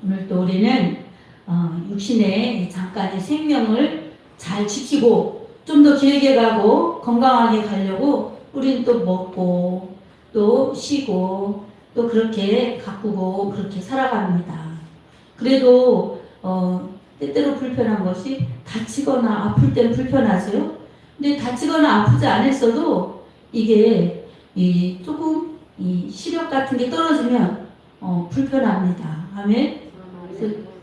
오늘 또 우리는 육신의 잠깐의 생명을 잘 지키고 좀 더 길게 가고 건강하게 가려고 우리는 또 먹고 또 쉬고 또 그렇게 가꾸고 그렇게 살아갑니다. 그래도 때때로 불편한 것이 다치거나 아플 땐 불편하죠. 근데 다치거나 아프지 않았어도 이게 조금 시력 같은 게 떨어지면 불편합니다. 아멘.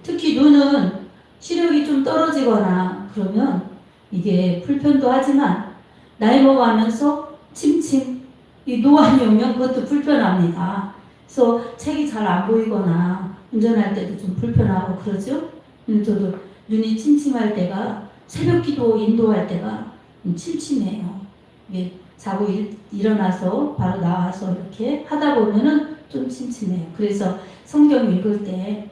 특히 눈은 시력이 좀 떨어지거나 그러면 이게 불편도 하지만 나이 먹어가면서 침침 이 노안이 오면 그것도 불편합니다. 그래서 책이 잘 안 보이거나 운전할 때도 좀 불편하고 그러죠. 저도 눈이 침침할 때가 새벽기도 인도할 때가 침침해요. 이게 자고 일어나서 바로 나와서 이렇게 하다 보면은 좀 침침해요. 그래서 성경 읽을 때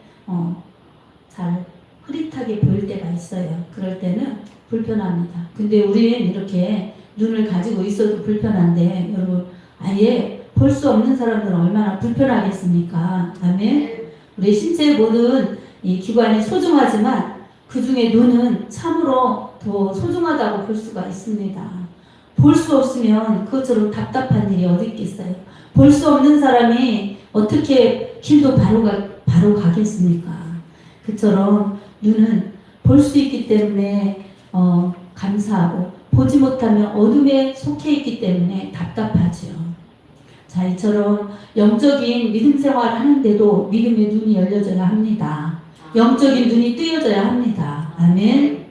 잘 흐릿하게 보일 때가 있어요. 그럴 때는 불편합니다. 근데 우리는 이렇게 눈을 가지고 있어도 불편한데 여러분 아예 볼 수 없는 사람들은 얼마나 불편하겠습니까? 아멘. 우리 신체의 모든 이 기관이 소중하지만 그 중에 눈은 참으로 더 소중하다고 볼 수가 있습니다. 볼 수 없으면 그것처럼 답답한 일이 어디 있겠어요? 볼 수 없는 사람이 어떻게 길도 바로 가겠습니까? 그처럼 눈은 볼 수 있기 때문에 감사하고 보지 못하면 어둠에 속해 있기 때문에 답답하죠. 자, 이처럼 영적인 믿음 생활을 하는데도 믿음의 눈이 열려져야 합니다. 영적인 눈이 뜨여져야 합니다. 아멘.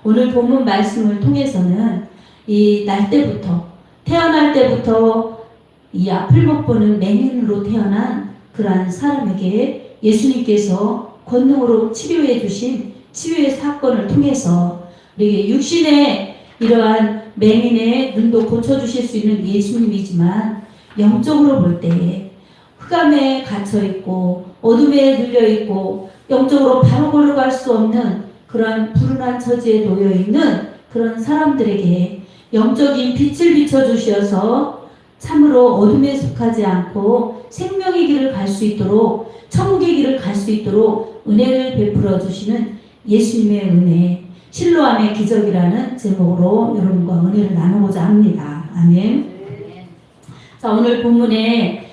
오늘 본문 말씀을 통해서는 이 날 때부터 태어날 때부터 이 앞을 못 보는 맹인으로 태어난 그러한 사람에게 예수님께서 권능으로 치료해 주신 치유의 사건을 통해서 우리에게 육신의 이러한 맹인의 눈도 고쳐주실 수 있는 예수님이지만 영적으로 볼 때에 흑암에 갇혀있고 어둠에 눌려있고 영적으로 바로 걸어갈 수 없는 그러한 불운한 처지에 놓여있는 그런 사람들에게 영적인 빛을 비춰주셔서 참으로 어둠에 속하지 않고 생명의 길을 갈 수 있도록 천국의 길을 갈 수 있도록 은혜를 베풀어 주시는 예수님의 은혜 실로암의 기적이라는 제목으로 여러분과 은혜를 나누고자 합니다. 아멘. 자, 오늘 본문에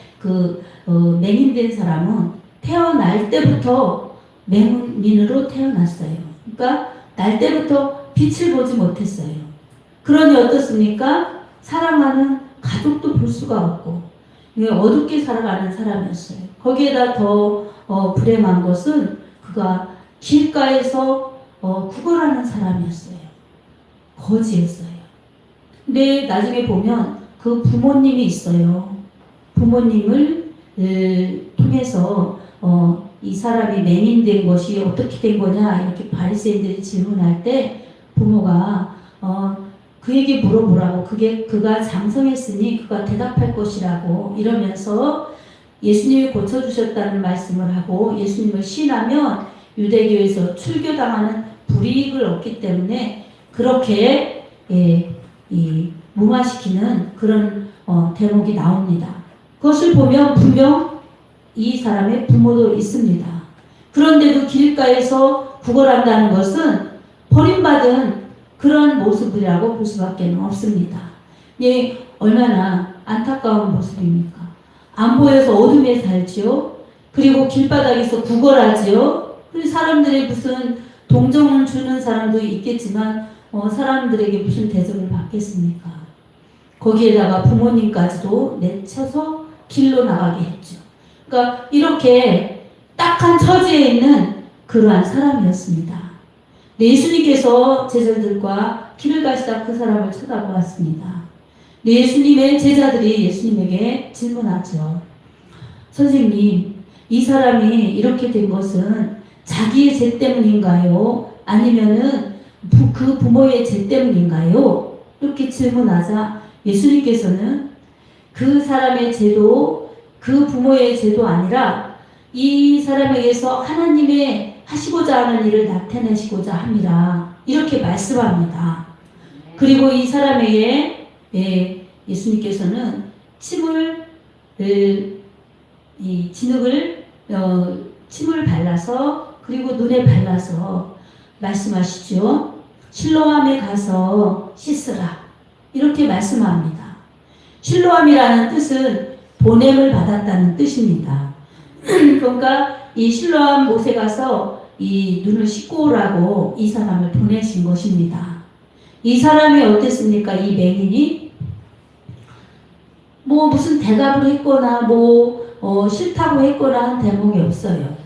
맹인된 사람은 태어날 때부터 맹인으로 태어났어요. 그러니까 날 때부터 빛을 보지 못했어요. 그러니 어떻습니까? 사랑하는 가족도 볼 수가 없고 어둡게 살아가는 사람이었어요. 거기에다 더 불행한 것은 그가 길가에서 구걸하는 사람이었어요. 거지였어요. 근데 나중에 보면 그 부모님이 있어요. 부모님을 통해서 이 사람이 맹인된 것이 어떻게 된 거냐 이렇게 바리새인들이 질문할 때 부모가 그에게 물어보라고 그가 장성했으니 그가 대답할 것이라고 이러면서 예수님이 고쳐주셨다는 말씀을 하고 예수님을 신하면 유대교에서 출교당하는 불이익을 얻기 때문에 그렇게 무마시키는 그런 대목이 나옵니다. 그것을 보면 분명 이 사람의 부모도 있습니다. 그런데도 길가에서 구걸한다는 것은 버림받은 그런 모습이라고 볼 수밖에 없습니다. 얼마나 안타까운 모습입니까? 안 보여서 어둠에 살지요. 그리고 길바닥에서 구걸하지요. 그리고 사람들의 무슨 동정을 주는 사람도 있겠지만 사람들에게 무슨 대접을 받겠습니까? 거기에다가 부모님까지도 내쳐서 길로 나가게 했죠. 그러니까 이렇게 딱한 처지에 있는 그러한 사람이었습니다. 예수님께서 제자들과 길을 가시다 그 사람을 쳐다보았습니다. 예수님의 제자들이 예수님에게 질문하죠. 선생님, 이 사람이 이렇게 된 것은 자기의 죄 때문인가요? 아니면은 그 부모의 죄 때문인가요? 이렇게 질문하자 예수님께서는 그 사람의 죄도 그 부모의 죄도 아니라 이 사람에게서 하나님의 하시고자 하는 일을 나타내시고자 함이라 이렇게 말씀합니다. 그리고 이 사람에게 예수님께서는 침을 진흙을 침을 발라서 그리고 눈에 발라서 말씀하시죠. 실로암에 가서 씻으라. 이렇게 말씀합니다. 실로암이라는 뜻은 보냄을 받았다는 뜻입니다. 그러니까 이 실로암 못에 가서 이 눈을 씻고 오라고 이 사람을 보내신 것입니다. 이 사람이 어땠습니까? 이 맹인이 뭐 무슨 대답을 했거나 싫다고 했거나 한 대목이 없어요.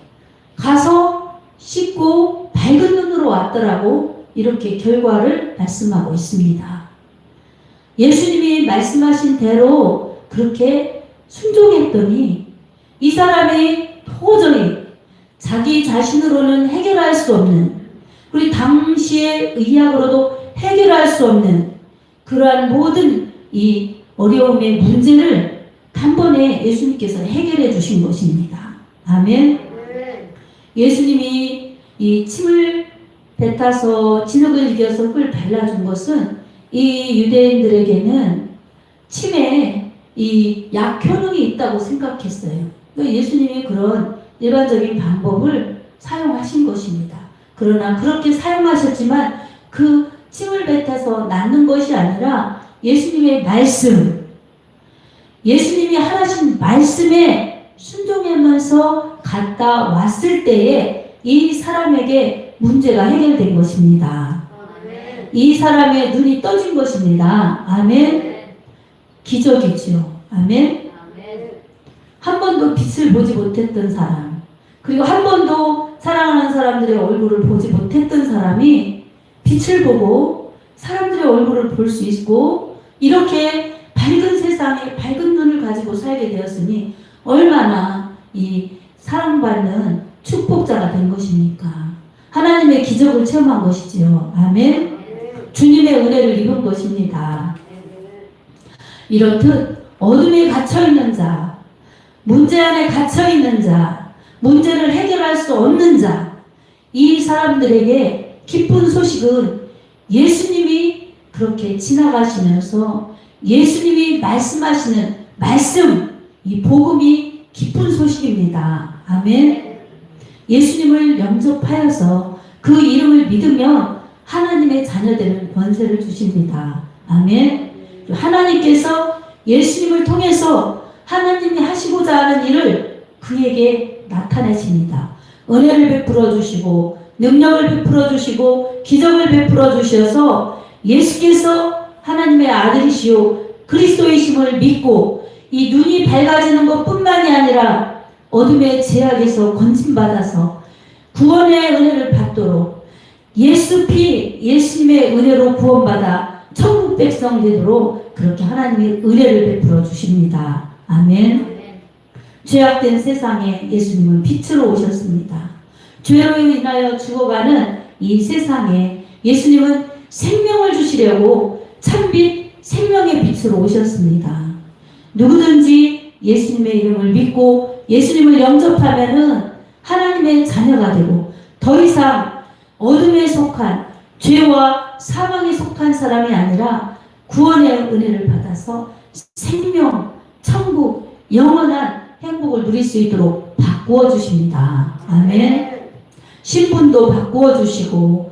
가서 씻고 밝은 눈으로 왔더라고 이렇게 결과를 말씀하고 있습니다. 예수님이 말씀하신 대로 그렇게 순종했더니 이 사람이 도저히 자기 자신으로는 해결할 수 없는, 우리 당시의 의학으로도 해결할 수 없는 그러한 모든 이 어려움의 문제를 단번에 예수님께서 해결해 주신 것입니다. 아멘. 예수님이 이 침을 뱉어서 진흙을 이겨서 흙을 발라준 것은 이 유대인들에게는 침에 이 약효능이 있다고 생각했어요. 그러니까 예수님이 그런 일반적인 방법을 사용하신 것입니다. 그러나 그렇게 사용하셨지만 그 침을 뱉어서 낫는 것이 아니라 예수님의 말씀, 예수님이 하신 말씀에 순종하면서 갔다 왔을 때에 이 사람에게 문제가 해결된 것입니다. 아멘. 이 사람의 눈이 떠진 것입니다. 아멘. 기적이죠. 아멘. 한 번도 빛을 보지 못했던 사람, 그리고 한 번도 사랑하는 사람들의 얼굴을 보지 못했던 사람이 빛을 보고 사람들의 얼굴을 볼 수 있고 이렇게 밝은 세상에 밝은 눈을 가지고 살게 되었으니 얼마나 이 사랑받는 축복자가 된 것입니까? 하나님의 기적을 체험한 것이지요. 아멘. 주님의 은혜를 입은 것입니다. 이렇듯 어둠에 갇혀있는 자, 문제 안에 갇혀있는 자, 문제를 해결할 수 없는 자, 이 사람들에게 기쁜 소식은 예수님이 그렇게 지나가시면서 예수님이 말씀하시는 말씀, 이 복음이 기쁜 소식입니다. 아멘. 예수님을 영접하여서 그 이름을 믿으면 하나님의 자녀되는 권세를 주십니다. 아멘. 하나님께서 예수님을 통해서 하나님이 하시고자 하는 일을 그에게 나타내십니다. 은혜를 베풀어 주시고 능력을 베풀어 주시고 기적을 베풀어 주셔서 예수께서 하나님의 아들이시오 그리스도이심을 믿고 이 눈이 밝아지는 것뿐만이 아니라 어둠의 제약에서 건짐받아서 구원의 은혜를 받도록 예수 피 예수님의 은혜로 구원받아 천국 백성 되도록 그렇게 하나님의 은혜를 베풀어 주십니다. 아멘. 죄악된 세상에 예수님은 빛으로 오셨습니다. 죄로 인하여 죽어가는 이 세상에 예수님은 생명을 주시려고 참빛 생명의 빛으로 오셨습니다. 누구든지 예수님의 이름을 믿고 예수님을 영접하면은 하나님의 자녀가 되고 더 이상 어둠에 속한 죄와 사망에 속한 사람이 아니라 구원의 은혜를 받아서 생명, 천국, 영원한 행복을 누릴 수 있도록 바꾸어 주십니다. 아멘. 신분도 바꾸어 주시고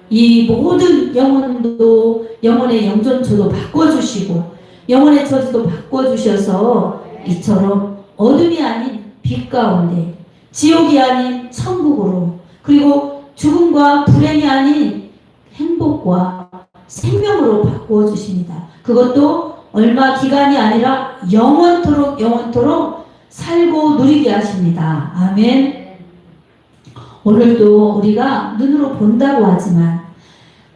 이 모든 영혼도 영혼의 영존처도 바꾸어 주시고 영혼의 처지도 바꾸어 주셔서 이처럼 어둠이 아닌 빛 가운데 지옥이 아닌 천국으로 그리고 죽음과 불행이 아닌 행복과 생명으로 바꾸어 주십니다. 그것도 얼마 기간이 아니라 영원토록 살고 누리게 하십니다. 아멘. 오늘도 우리가 눈으로 본다고 하지만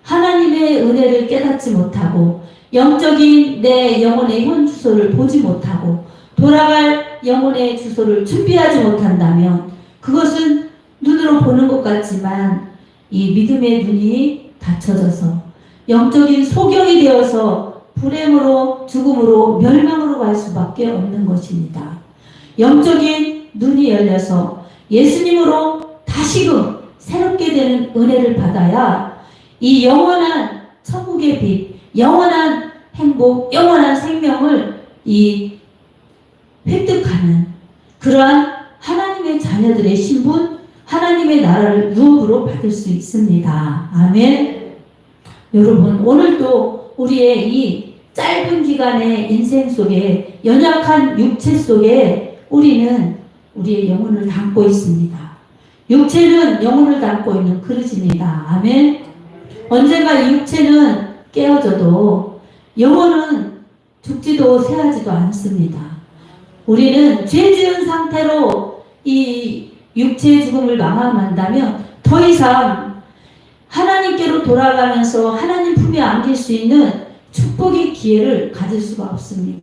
하나님의 은혜를 깨닫지 못하고 영적인 내 영혼의 현 주소를 보지 못하고 돌아갈 영혼의 주소를 준비하지 못한다면 그것은 눈으로 보는 것 같지만 이 믿음의 눈이 닫혀져서 영적인 소경이 되어서 불행으로 죽음으로 멸망으로 갈 수밖에 없는 것입니다. 영적인 눈이 열려서 예수님으로 다시금 새롭게 되는 은혜를 받아야 이 영원한 천국의 빛, 영원한 행복, 영원한 생명을 이 획득하는 그러한 하나님의 자녀 자녀들의 신분, 하나님의 나라를 유업으로 받을 수 있습니다. 아멘. 여러분, 오늘도 우리의 이 짧은 기간의 인생 속에, 연약한 육체 속에 우리는 우리의 영혼을 담고 있습니다. 육체는 영혼을 담고 있는 그릇입니다. 아멘. 언젠가 이 육체는 깨어져도 영혼은 죽지도 새하지도 않습니다. 우리는 죄 지은 상태로 이 육체의 죽음을 마감한다면 더 이상 하나님께로 돌아가면서 하나님 품에 안길 수 있는 축복의 기회를 가질 수가 없습니다.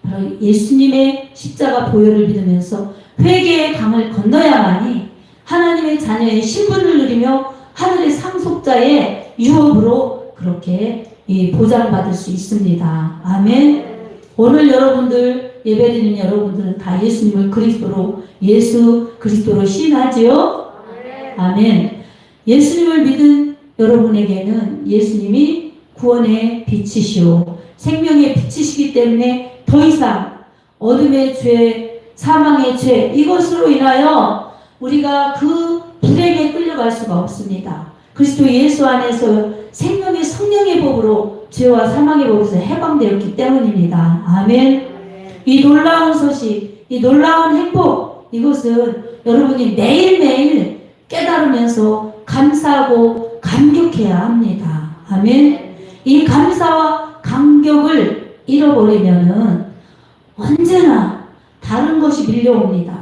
바로 예수님의 십자가 보혈을 믿으면서 회개의 강을 건너야만이 하나님의 자녀의 신분을 누리며 하늘의 상속자의 유업으로 그렇게 보장받을 수 있습니다. 아멘. 오늘 여러분들, 예배드리는 여러분들은 다 예수님을 예수 그리스도로 시인하지요? 아멘. 예수님을 믿은 여러분에게는 예수님이 구원의 빛이시오, 생명의 빛이시기 때문에 더 이상 어둠의 죄, 사망의 죄, 이것으로 인하여 우리가 그 불행에 끌려갈 수가 없습니다. 그리스도 예수 안에서 생명의 성령의 법으로 죄와 사망의 법에서 해방되었기 때문입니다. 아멘. 이 놀라운 소식, 이 놀라운 행복, 이것은 여러분이 매일매일 깨달으면서 감사하고 감격해야 합니다. 아멘. 이 감사와 감격을 잃어버리면은 언제나 다른 것이 밀려옵니다.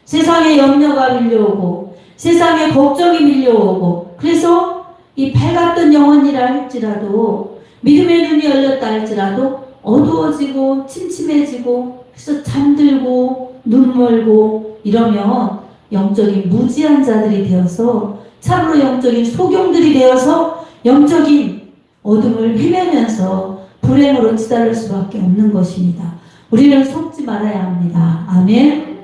세상의 염려가 밀려오고 세상의 걱정이 밀려오고, 그래서 이 밝았던 영혼이라 할지라도, 믿음의 눈이 열렸다 할지라도 어두워지고 침침해지고, 그래서 잠들고 눈 멀고 이러면 영적인 무지한 자들이 되어서, 참으로 영적인 소경들이 되어서 영적인 어둠을 헤매면서 불행으로 치달을 수밖에 없는 것입니다. 우리는 속지 말아야 합니다. 아멘.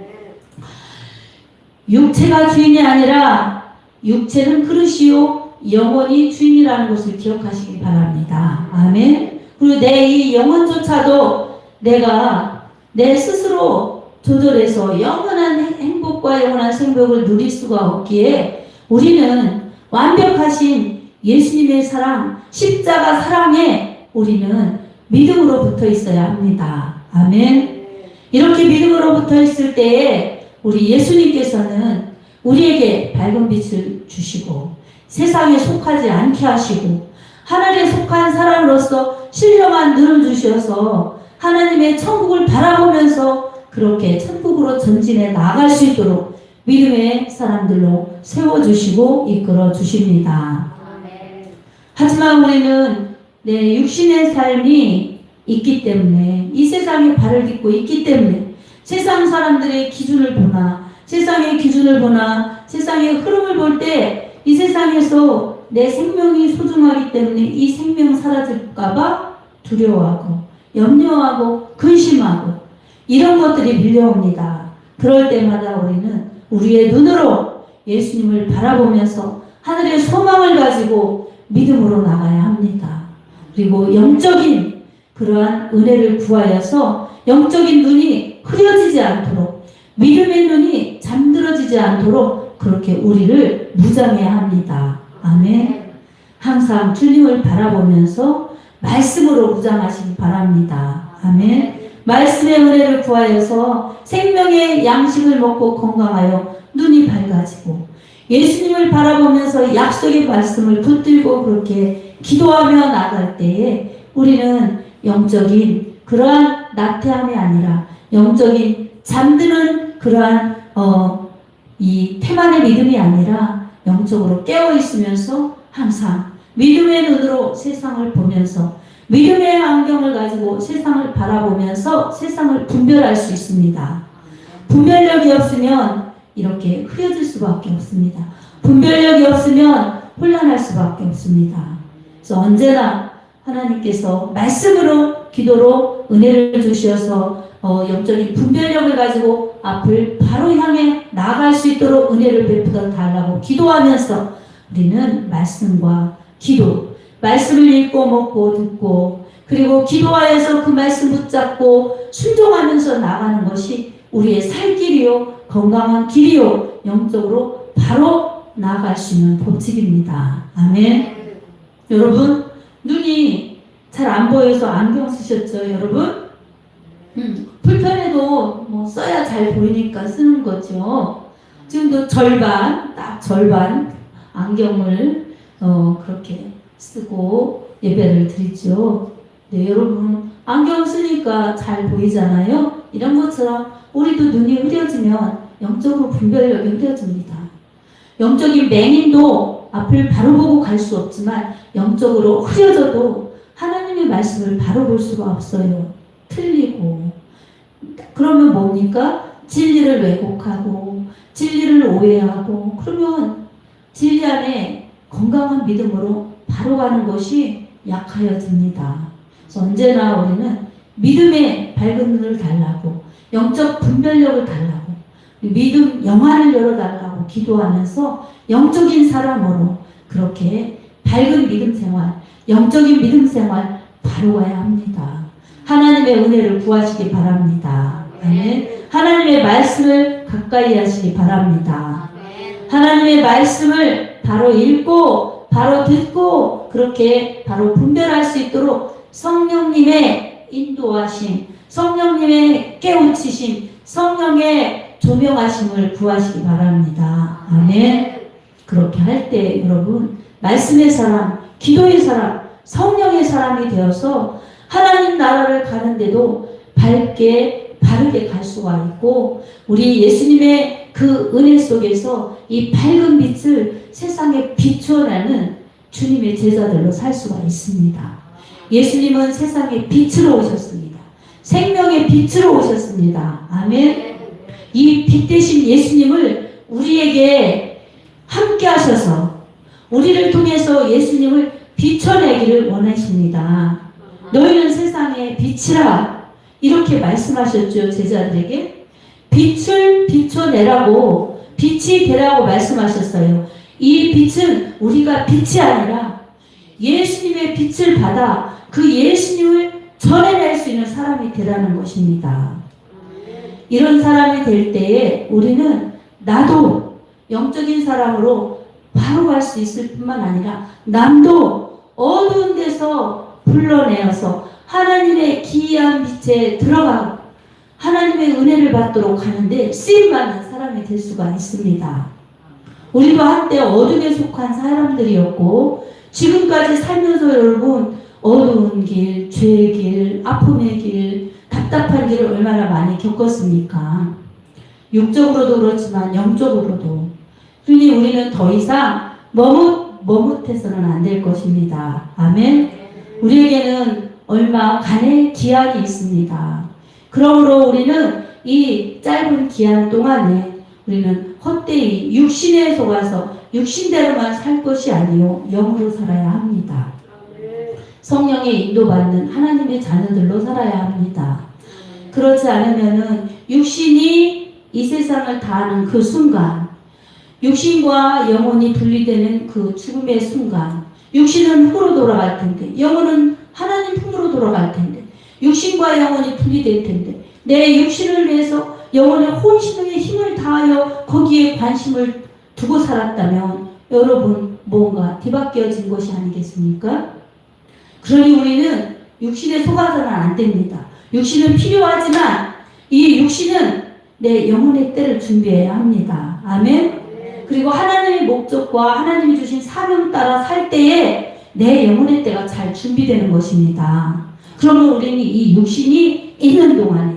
육체가 주인이 아니라 육체는 그릇이요 영혼이 주인이라는 것을 기억하시기 바랍니다. 아멘. 그리고 내 이 영혼조차도 내가 내 스스로 조절해서 영원한 행복과 영원한 생명을 누릴 수가 없기에 우리는 완벽하신 예수님의 사랑, 십자가 사랑에 우리는 믿음으로 붙어 있어야 합니다. 아멘. 이렇게 믿음으로 붙어 있을 때에 우리 예수님께서는 우리에게 밝은 빛을 주시고 세상에 속하지 않게 하시고 하늘에 속한 사람으로서 신령한 눈을 주셔서 하나님의 천국을 바라보면서 그렇게 천국으로 전진해 나갈 수 있도록 믿음의 사람들로 세워주시고 이끌어 주십니다. 하지만 우리는 내 육신의 삶이 있기 때문에, 이 세상에 발을 딛고 있기 때문에 세상 사람들의 기준을 보나 세상의 기준을 보나 세상의 흐름을 볼 때 이 세상에서 내 생명이 소중하기 때문에 이 생명 사라질까봐 두려워하고 염려하고 근심하고 이런 것들이 밀려옵니다. 그럴 때마다 우리는 우리의 눈으로 예수님을 바라보면서 하늘의 소망을 가지고 믿음으로 나가야 합니다. 그리고 영적인 그러한 은혜를 구하여서 영적인 눈이 흐려지지 않도록, 믿음의 눈이 잠들어지지 않도록 그렇게 우리를 무장해야 합니다. 아멘. 항상 주님을 바라보면서 말씀으로 무장하시기 바랍니다. 아멘. 말씀의 은혜를 구하여서 생명의 양식을 먹고 건강하여 눈이 밝아지고 예수님을 바라보면서 약속의 말씀을 붙들고 그렇게 기도하며 나갈 때에 우리는 영적인 그러한 나태함이 아니라 영적인 잠드는 그러한 이 태만의 믿음이 아니라 영적으로 깨어 있으면서 항상 믿음의 눈으로 세상을 보면서 믿음의 안경을 가지고 세상을 바라보면서 세상을 분별할 수 있습니다. 분별력이 없으면 이렇게 흐려질 수밖에 없습니다. 분별력이 없으면 혼란할 수밖에 없습니다. 그래서 언제나 하나님께서 말씀으로 기도로 은혜를 주셔서 영적인 분별력을 가지고 앞을 바로 향해 나갈 수 있도록 은혜를 베풀어 달라고 기도하면서 우리는 말씀과 기도, 말씀을 읽고 먹고 듣고 그리고 기도하여서 그 말씀 붙잡고 순종하면서 나가는 것이 우리의 살 길이요, 건강한 길이요, 영적으로 바로 나아갈 수 있는 법칙입니다. 아멘. 여러분, 눈이 잘 안 보여서 안경 쓰셨죠, 여러분? 불편해도 뭐 써야 잘 보이니까 쓰는 거죠. 지금도 딱 절반 안경을 그렇게 쓰고 예배를 드리죠. 네, 여러분, 안경 쓰니까 잘 보이잖아요. 이런 것처럼 우리도 눈이 흐려지면 영적으로 분별력이 흐려집니다. 영적인 맹인도 앞을 바로 보고 갈 수 없지만 영적으로 흐려져도 하나님의 말씀을 바로 볼 수가 없어요. 틀리고. 그러면 뭡니까? 진리를 왜곡하고 진리를 오해하고, 그러면 진리 안에 건강한 믿음으로 바로 가는 것이 약하여집니다. 그래서 언제나 우리는 믿음의 밝은 눈을 달라고, 영적 분별력을 달라고, 믿음 영안을 열어달라고 기도하면서 영적인 사람으로 그렇게 밝은 믿음 생활, 영적인 믿음 생활 바로 가야 합니다. 하나님의 은혜를 구하시기 바랍니다. 아멘. 하나님의 말씀을 가까이 하시기 바랍니다. 하나님의 말씀을 바로 읽고 바로 듣고 그렇게 바로 분별할 수 있도록 성령님의 인도하심, 성령님의 깨우치심, 성령의 조명하심을 구하시기 바랍니다. 아멘. 그렇게 할 때 여러분, 말씀의 사람, 기도의 사람, 성령의 사람이 되어서 하나님 나라를 가는데도 바르게 갈 수가 있고, 우리 예수님의 그 은혜 속에서 이 밝은 빛을 세상에 비추어내는 주님의 제자들로 살 수가 있습니다. 예수님은 세상에 빛으로 오셨습니다. 생명의 빛으로 오셨습니다. 아멘. 이 빛 대신 예수님을 우리에게 함께 하셔서 우리를 통해서 예수님을 비춰내기를 원하십니다. 너희는 세상의 빛이라, 이렇게 말씀하셨죠. 제자들에게 빛을 비춰내라고, 빛이 되라고 말씀하셨어요. 이 빛은 우리가 빛이 아니라 예수님의 빛을 받아 그 예수님을 전해낼 수 있는 사람이 되라는 것입니다. 이런 사람이 될 때에 우리는 나도 영적인 사람으로 바로 갈 수 있을 뿐만 아니라 남도 어두운 데서 불러내어서 하나님의 기이한 빛에 들어가고 하나님의 은혜를 받도록 하는데 쓰임받는 사람이 될 수가 있습니다. 우리도 한때 어둠에 속한 사람들이었고 지금까지 살면서 여러분 어두운 길, 죄의 길, 아픔의 길, 답답한 길을 얼마나 많이 겪었습니까? 육적으로도 그렇지만 영적으로도. 그러니 우리는 더 이상 머뭇해서는 안 될 것입니다. 아멘. 우리에게는 얼마 간의 기한이 있습니다. 그러므로 우리는 이 짧은 기한 동안에 우리는 헛되이 육신에 속아서 육신대로만 살 것이 아니요 영으로 살아야 합니다. 성령의 인도받는 하나님의 자녀들로 살아야 합니다. 그렇지 않으면은 육신이 이 세상을 다하는 그 순간, 육신과 영혼이 분리되는 그 죽음의 순간, 육신은 흙으로 돌아갈 텐데 영혼은 하나님 품으로 돌아갈 텐데, 육신과 영혼이 분리될 텐데 내 육신을 위해서 영혼의 혼신의 힘을 다하여 거기에 관심을 두고 살았다면 여러분 뭔가 뒤바뀌어진 것이 아니겠습니까? 그러니 우리는 육신에 속아서는 안 됩니다. 육신은 필요하지만 이 육신은 내 영혼의 때를 준비해야 합니다. 아멘. 그리고 하나님의 목적과 하나님이 주신 사명 따라 살 때에 내 영혼의 때가 잘 준비되는 것입니다. 그러면 우리는 이 육신이 있는 동안에,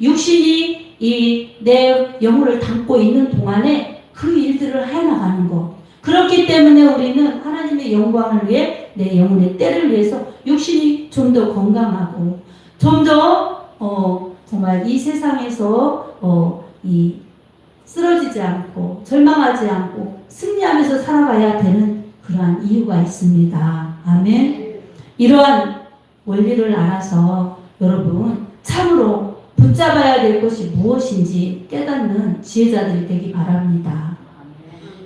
육신이 이 내 영혼을 담고 있는 동안에 그 일들을 해나가는 것. 그렇기 때문에 우리는 하나님의 영광을 위해 내 영혼의 때를 위해서 육신이 좀 더 건강하고 좀 더 정말 이 세상에서 쓰러지지 않고 절망하지 않고 승리하면서 살아가야 되는 그러한 이유가 있습니다. 아멘. 이러한 원리를 알아서 여러분 참으로 붙잡아야 될 것이 무엇인지 깨닫는 지혜자들이 되기 바랍니다.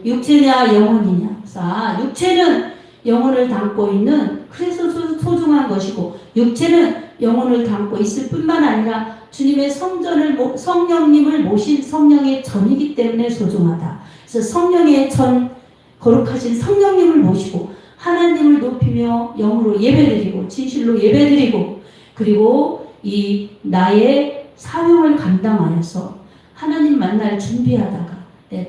육체냐 영혼이냐. 자, 육체는 영혼을 담고 있는, 그래서 소중한 것이고 육체는 영혼을 담고 있을 뿐만 아니라 주님의 성령님을 모신 성령의 전이기 때문에 소중하다. 그래서 성령의 전, 거룩하신 성령님을 모시고 하나님을 높이며 영으로 예배드리고 진실로 예배드리고 그리고 이 나의 사명을 감당하여서 하나님 만날 준비하다가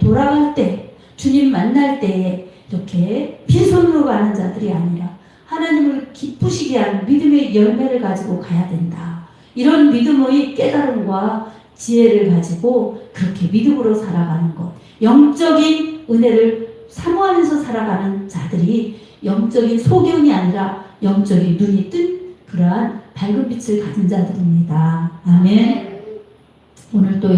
돌아갈 때 주님 만날 때에 이렇게 빈손으로 가는 자들이 아니라 하나님을 기쁘시게 하는 믿음의 열매를 가지고 가야 된다. 이런 믿음의 깨달음과 지혜를 가지고 그렇게 믿음으로 살아가는 것, 영적인 은혜를 사모하면서 살아가는 자들이 영적인 소경이 아니라 영적인 눈이 뜬 그러한 밝은 빛을 가진 자들입니다. 아멘. 오늘 또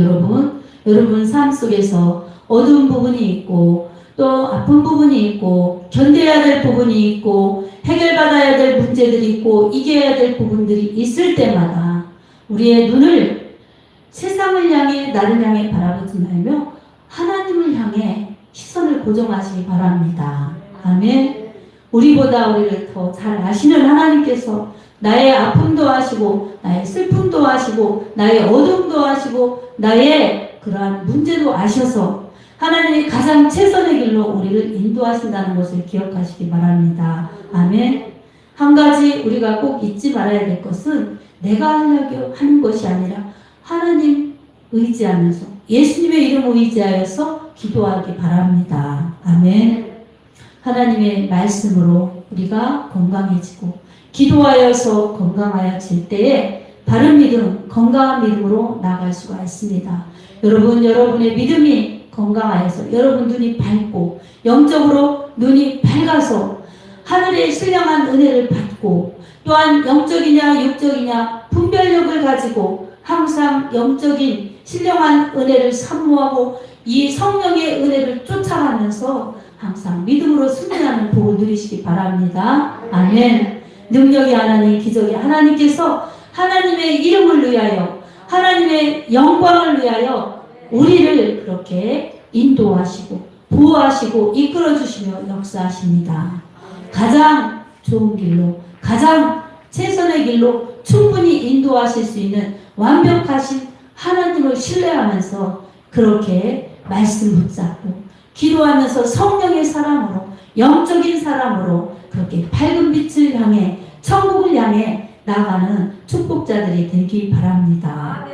여러분 삶 속에서 어두운 부분이 있고 또 아픈 부분이 있고 견뎌야 될 부분이 있고 해결받아야 될 문제들이 있고 이겨야 될 부분들이 있을 때마다 우리의 눈을 세상을 향해 나를 향해 바라보지 말며 하나님을 향해 시선을 고정하시기 바랍니다. 아멘. 우리보다 우리를 더 잘 아시는 하나님께서 나의 아픔도 아시고 나의 슬픔도 아시고 나의 어둠도 아시고 나의 그러한 문제도 아셔서 하나님이 가장 최선의 길로 우리를 인도하신다는 것을 기억하시기 바랍니다. 아멘. 한 가지 우리가 꼭 잊지 말아야 될 것은 내가 하려고 하는 것이 아니라 하나님 의지하면서 예수님의 이름 의지하여서 기도하기 바랍니다. 아멘. 하나님의 말씀으로 우리가 건강해지고 기도하여서 건강하여질 때에 바른 믿음, 건강한 믿음으로 나아갈 수가 있습니다. 여러분의 믿음이 건강하여서 여러분 눈이 밝고 영적으로 눈이 밝아서 하늘의 신령한 은혜를 받고 또한 영적이냐 육적이냐 분별력을 가지고 항상 영적인 신령한 은혜를 사모하고 이 성령의 은혜를 쫓아가면서 항상 믿음으로 승리하는 복을 누리시기 바랍니다. 아멘. 능력의 하나님, 기적의 하나님께서 하나님의 이름을 위하여 하나님의 영광을 위하여 우리를 그렇게 인도하시고 보호하시고 이끌어주시며 역사하십니다. 가장 좋은 길로 가장 최선의 길로 충분히 인도하실 수 있는 완벽하신 하나님을 신뢰하면서 그렇게 말씀 붙잡고 기도하면서 성령의 사람으로 영적인 사람으로 그렇게 밝은 빛을 향해 천국을 향해 나가는 축복자들이 되기 바랍니다.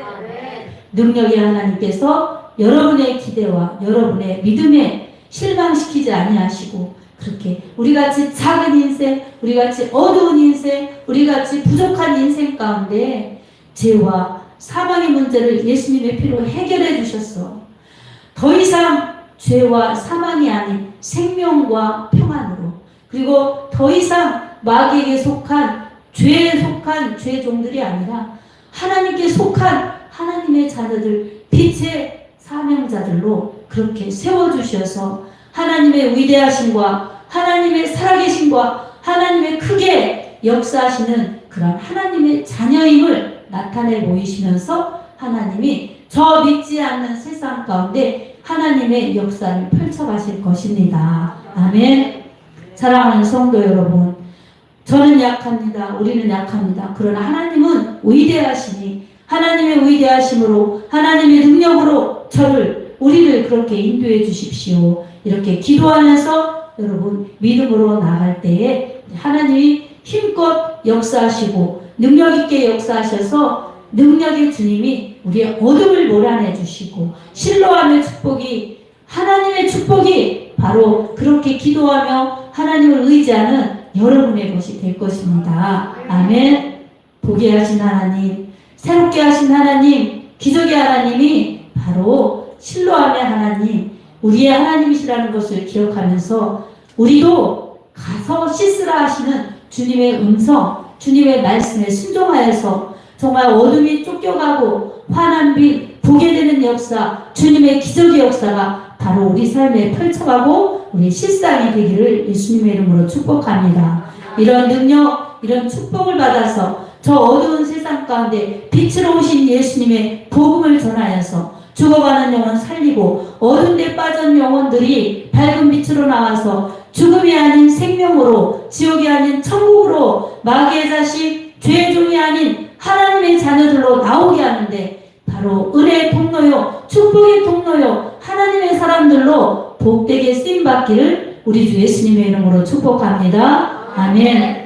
능력의 하나님께서 여러분의 기대와 여러분의 믿음에 실망시키지 아니하시고 그렇게 우리같이 작은 인생, 우리같이 어두운 인생, 우리같이 부족한 인생 가운데 죄와 사망의 문제를 예수님의 피로 해결해 주셨어. 더 이상 죄와 사망이 아닌 생명과 평안으로 그리고 더 이상 마귀에게 속한 죄에 속한 죄종들이 아니라 하나님께 속한 하나님의 자녀들 빛의 사명자들로 그렇게 세워주셔서 하나님의 위대하심과 하나님의 살아계심과 하나님의 크게 역사하시는 그런 하나님의 자녀임을 나타내 보이시면서 하나님이 저 믿지 않는 세상 가운데 하나님의 역사를 펼쳐가실 것입니다. 아멘. 사랑하는 성도 여러분, 저는 약합니다. 우리는 약합니다. 그러나 하나님은 위대하시니 하나님의 위대하심으로 하나님의 능력으로 우리를 그렇게 인도해 주십시오. 이렇게 기도하면서 여러분 믿음으로 나갈 때에 하나님이 힘껏 역사하시고 능력 있게 역사하셔서 능력의 주님이 우리의 어둠을 몰아내 주시고 실로함의 축복이 하나님의 축복이 바로 그렇게 기도하며 하나님을 의지하는 여러분의 것이 될 것입니다. 아멘. 보게 하신 하나님, 새롭게 하신 하나님, 기적의 하나님이 바로 실로함의 하나님, 우리의 하나님이시라는 것을 기억하면서 우리도 가서 씻으라 하시는 주님의 음성, 주님의 말씀에 순종하여서 정말 어둠이 쫓겨가고 환한 빛, 보게 되는 역사, 주님의 기적의 역사가 바로 우리 삶에 펼쳐가고 우리 실상이 되기를 예수님의 이름으로 축복합니다. 이런 능력, 이런 축복을 받아서 저 어두운 세상 가운데 빛으로 오신 예수님의 복음을 전하여서 죽어가는 영혼 살리고 어두운 데 빠진 영혼들이 밝은 빛으로 나와서 죽음이 아닌 생명으로 지옥이 아닌 천국으로 마귀의 자식 죄의 종이 아닌 하나님의 자녀들로 나오게 하는데 바로 은혜의 통로요, 축복의 통로요, 하나님의 사람들로 복되게 쓰임받기를 우리 주 예수님의 이름으로 축복합니다. 아멘.